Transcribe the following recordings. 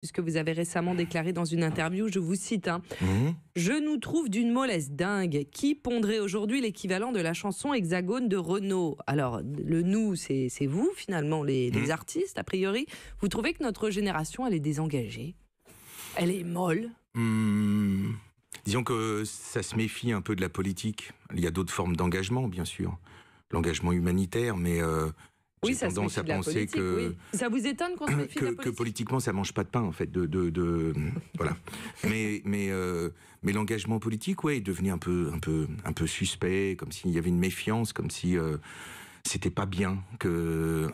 puisque vous avez récemment déclaré dans une interview, je vous cite, hein, je nous trouve d'une mollesse dingue. Qui pondrait aujourd'hui l'équivalent de la chanson Hexagone de Renaud? Alors, le nous, c'est vous, finalement, les artistes, a priori. Vous trouvez que notre génération, elle est désengagée? Elle est molle? Disons que ça se méfie un peu de la politique. Il y a d'autres formes d'engagement, bien sûr. L'engagement humanitaire, mais oui, j'ai tendance à penser que... Oui. Ça vous étonne qu'on se méfie de la politique? Que politiquement, ça mange pas de pain, en fait. Voilà. Mais l'engagement politique, ouais, est devenu un peu suspect, comme s'il y avait une méfiance, comme si... c'était pas bien,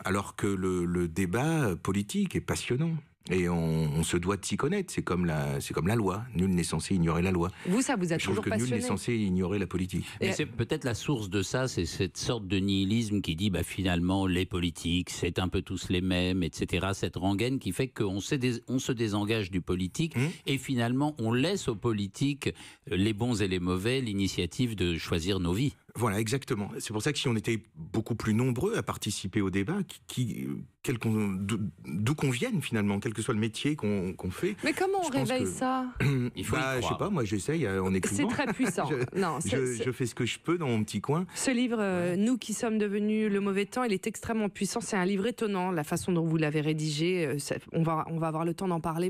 alors que le débat politique est passionnant. Et on se doit de s'y connaître, c'est comme la loi. Nul n'est censé ignorer la loi. Vous, ça vous a toujours passionné? Nul n'est censé ignorer la politique. Mais c'est peut-être la source de ça, c'est cette sorte de nihilisme qui dit finalement les politiques, c'est un peu tous les mêmes, etc. Cette rengaine qui fait qu'on se désengage du politique et finalement on laisse aux politiques, les bons et les mauvais, l'initiative de choisir nos vies. Voilà, exactement. C'est pour ça que si on était beaucoup plus nombreux à participer au débat, d'où qu'on vienne finalement, quel que soit le métier qu'on fait. Mais comment on réveille ça? Il faut y croire. Je sais pas, moi j'essaye en écrivant. C'est très puissant. Je fais ce que je peux dans mon petit coin. Ce livre, Nous qui sommes devenus le mauvais temps, il est extrêmement puissant. C'est un livre étonnant, la façon dont vous l'avez rédigé. On va avoir le temps d'en parler.